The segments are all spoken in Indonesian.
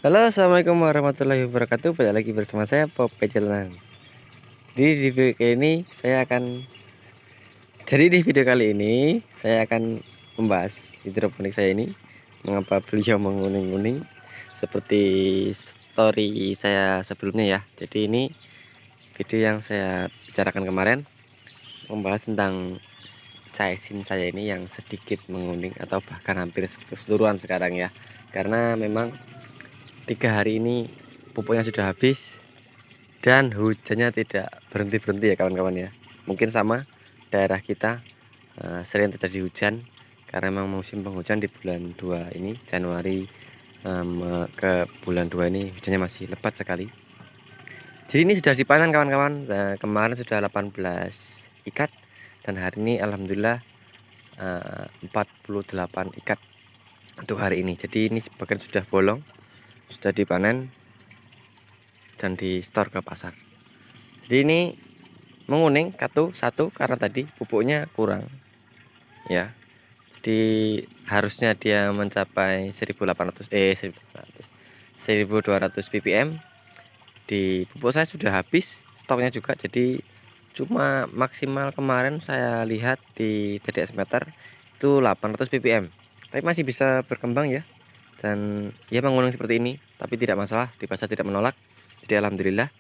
Halo, assalamualaikum warahmatullahi wabarakatuh. Balik lagi bersama saya Pop Pejalan. Di video kali ini saya akan membahas hidroponik saya ini. Mengapa beliau menguning-uning seperti story saya sebelumnya ya. Jadi ini video yang saya bicarakan kemarin membahas tentang caesin saya ini yang sedikit menguning atau bahkan hampir keseluruhan sekarang ya. Karena memang 3 hari ini pupuknya sudah habis dan hujannya tidak berhenti-berhenti ya kawan-kawan ya. Mungkin sama daerah kita sering terjadi hujan karena memang musim penghujan di bulan 2 ini, Januari ke bulan 2 ini hujannya masih lebat sekali. Jadi ini sudah dipanen kawan-kawan. Kemarin sudah 18 ikat dan hari ini alhamdulillah 48 ikat untuk hari ini. Jadi ini sebagian sudah bolong, sudah dipanen dan di store ke pasar. Jadi ini menguning satu karena tadi pupuknya kurang ya. Jadi harusnya dia mencapai 1200 ppm. Di pupuk saya sudah habis, stoknya juga. Jadi cuma maksimal kemarin saya lihat di TDS meter itu 800 ppm. Tapi masih bisa berkembang ya. Dan ya menguning seperti ini, tapi tidak masalah, di pasar tidak menolak. Jadi alhamdulillah.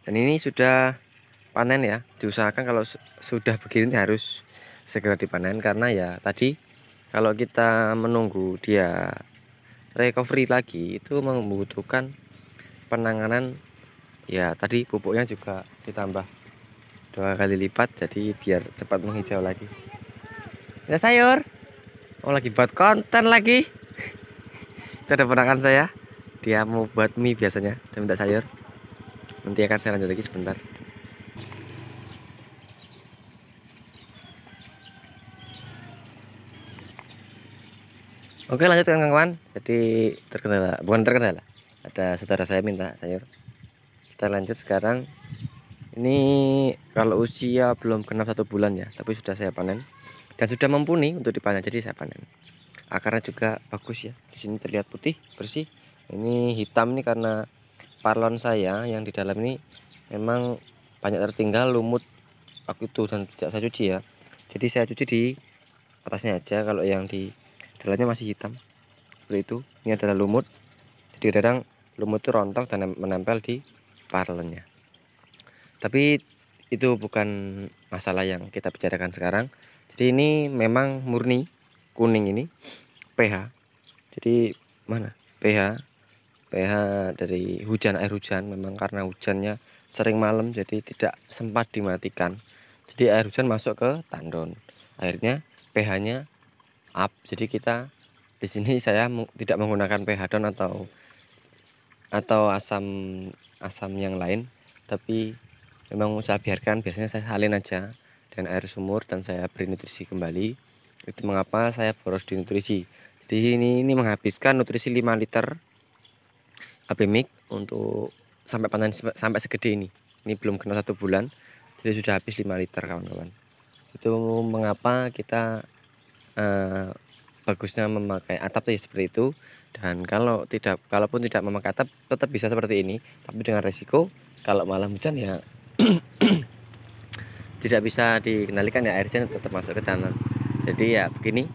Dan ini sudah panen ya. Diusahakan kalau sudah begini harus segera dipanen, karena ya tadi kalau kita menunggu dia recovery lagi itu membutuhkan penanganan ya. Tadi pupuknya juga ditambah 2 kali lipat, jadi biar cepat menghijau lagi. Ya sayur, lagi buat konten lagi. Itu ada ponakan saya, dia mau buat mie biasanya, dia minta sayur. Nanti akan saya lanjut lagi sebentar. Oke, lanjut kawan-kawan. Jadi bukan terkendala, ada saudara saya minta sayur. Kita lanjut sekarang. Ini kalau usia belum genap 1 bulan ya, tapi sudah saya panen dan sudah mumpuni untuk dipanen. Jadi saya panen. Akarnya juga bagus ya. Di sini terlihat putih bersih. Ini hitam nih karena parlon saya yang di dalam ini memang banyak tertinggal lumut waktu itu dan tidak saya cuci ya. Jadi saya cuci di atasnya aja, kalau yang di dalamnya masih hitam seperti itu. Ini adalah lumut, jadi kadang lumut itu rontok dan menempel di parlonnya. Tapi itu bukan masalah yang kita bicarakan sekarang. Jadi ini memang murni kuning ini pH. Jadi mana pH dari air hujan, memang karena hujannya sering malam jadi tidak sempat dimatikan. Jadi air hujan masuk ke tandon, akhirnya pH-nya up. Jadi kita di sini saya tidak menggunakan pH down atau asam yang lain, tapi memang saya biarkan, biasanya saya salin aja dan air sumur dan saya beri nutrisi kembali. Itu mengapa saya boros di nutrisi. Jadi ini menghabiskan nutrisi 5 liter AB mix untuk sampai panen sampai segede ini. Ini belum kena 1 bulan, jadi sudah habis 5 liter kawan-kawan. Itu mengapa kita bagusnya memakai atap ya seperti itu. Dan kalaupun tidak memakai atap tetap bisa seperti ini, tapi dengan resiko kalau malam hujan ya tidak bisa dikendalikan ya, air hujan tetap masuk ke tanah. Jadi ya begini.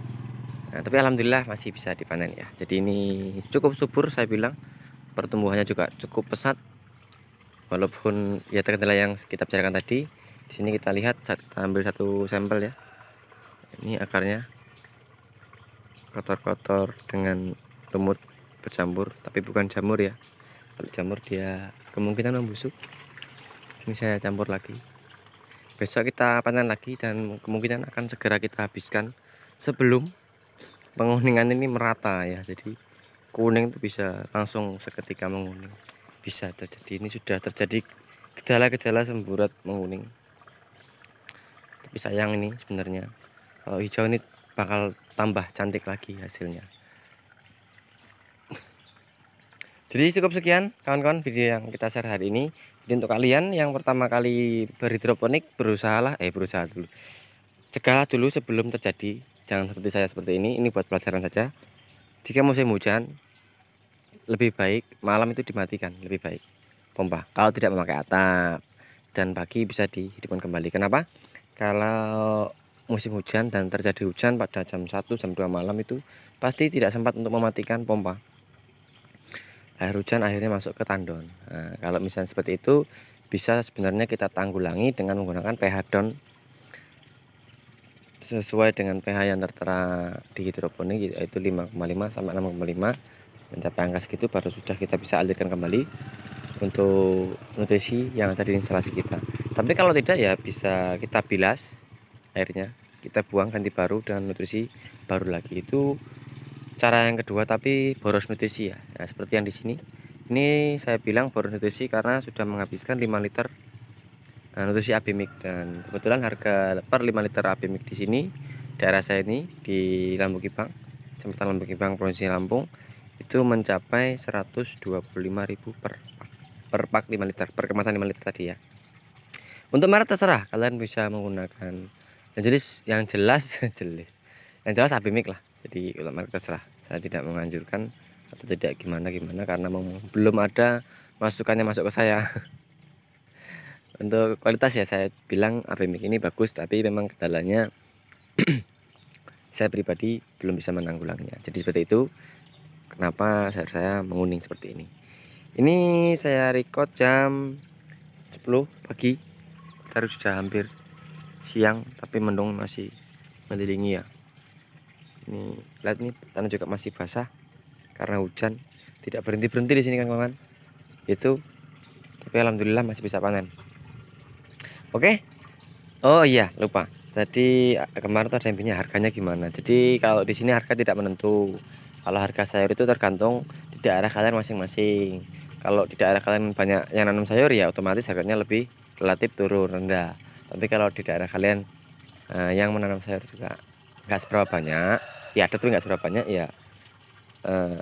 Nah, tapi alhamdulillah masih bisa dipanen ya. Jadi ini cukup subur, saya bilang pertumbuhannya juga cukup pesat, walaupun ya terkendala yang kita bicarakan tadi. Di sini kita lihat saat kita ambil satu sampel ya, ini akarnya kotor-kotor dengan lumut bercampur, tapi bukan jamur ya. Kalau jamur dia kemungkinan membusuk. Ini saya campur lagi, besok kita panen lagi dan kemungkinan akan segera kita habiskan sebelum penguningan ini merata ya. Jadi kuning itu bisa langsung seketika menguning, bisa terjadi. Ini sudah terjadi gejala-gejala semburat menguning. Tapi sayang ini sebenarnya kalau hijau ini bakal tambah cantik lagi hasilnya. Jadi cukup sekian kawan-kawan video yang kita share hari ini. Jadi untuk kalian yang pertama kali berhidroponik, berusaha dulu, cegah dulu sebelum terjadi. Jangan seperti saya seperti ini buat pelajaran saja. Jika musim hujan lebih baik malam itu dimatikan, lebih baik pompa kalau tidak memakai atap, dan pagi bisa dihidupkan kembali. Kenapa? Kalau musim hujan dan terjadi hujan pada jam 1 jam 2 malam itu pasti tidak sempat untuk mematikan pompa. Air hujan akhirnya masuk ke tandon. Nah, kalau misalnya seperti itu bisa sebenarnya kita tanggulangi dengan menggunakan pH down sesuai dengan pH yang tertera di hidroponik, yaitu 5,5 sampai 6,5. Mencapai angka segitu baru sudah kita bisa alirkan kembali untuk nutrisi yang ada di instalasi kita. Tapi kalau tidak ya bisa kita bilas airnya, kita buang ganti baru dengan nutrisi baru lagi. Itu cara yang kedua, tapi boros nutrisi ya. Nah, seperti yang di sini. Ini saya bilang boros nutrisi karena sudah menghabiskan 5 liter nutrisi AB Mix, dan kebetulan harga per 5 liter AB Mix di sini daerah saya ini di Lambung Kibang, Kecamatan Lambung Kibang, Provinsi Lampung, itu mencapai 125.000 per pak 5 liter, per kemasan 5 liter tadi ya. Untuk merek terserah, kalian bisa menggunakan yang jelas yang jelas AB Mix lah. Jadi kalau merek terserah, saya tidak menganjurkan atau tidak gimana karena belum ada masukannya masuk ke saya. Untuk kualitas ya saya bilang AB Mix ini bagus, tapi memang kendalanya saya pribadi belum bisa menanggulanginya. Jadi seperti itu kenapa saya menguning seperti ini. Ini saya record jam 10 pagi, baru sudah hampir siang, tapi mendung masih mengelilingi ya. Ini lihat nih, tanah juga masih basah karena hujan, tidak berhenti di sini kan kawan. Itu tapi alhamdulillah masih bisa panen. Oke. Oh iya, lupa. Tadi kemarin tuh ada yang tanya harganya gimana. Jadi kalau di sini harga tidak menentu. Kalau harga sayur itu tergantung di daerah kalian masing-masing. Kalau di daerah kalian banyak yang nanam sayur ya otomatis harganya lebih relatif turun rendah. Tapi kalau di daerah kalian yang menanam sayur juga nggak seberapa banyak, ya ada tuh nggak seberapa banyak ya,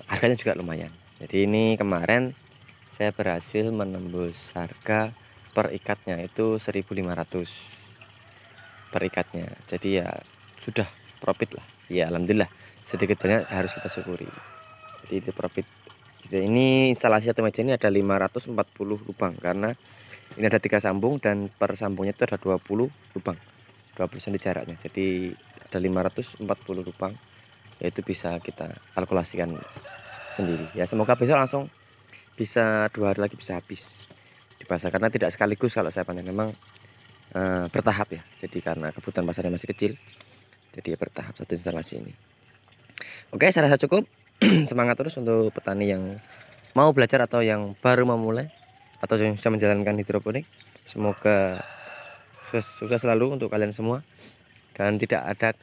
harganya juga lumayan. Jadi ini kemarin saya berhasil menembus harga per ikatnya itu 1.500 per ikatnya. Jadi ya sudah profit lah ya, alhamdulillah. Sedikit banyak harus kita syukuri, jadi itu profit. Jadi ini instalasi satu meja ini ada 540 lubang karena ini ada 3 sambung dan per sambungnya itu ada 20 lubang, 20 cm jaraknya. Jadi ada 540 lubang, yaitu bisa kita kalkulasikan sendiri ya. Semoga besok langsung bisa 2 hari lagi bisa habis di pasar, karena tidak sekaligus kalau saya panen, memang bertahap ya. Jadi karena kebutuhan pasarnya masih kecil, jadi ya bertahap satu instalasi ini. Oke, saya rasa cukup. Semangat terus untuk petani yang mau belajar atau yang baru memulai atau yang sudah menjalankan hidroponik. Semoga sukses selalu untuk kalian semua dan tidak ada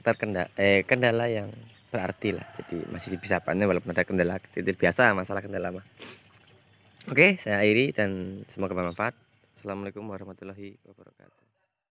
kendala yang berarti lah. Jadi masih bisa panen walaupun ada kendala kecil, biasa masalah kendala mah. Oke, saya akhiri dan semoga bermanfaat. Assalamualaikum warahmatullahi wabarakatuh.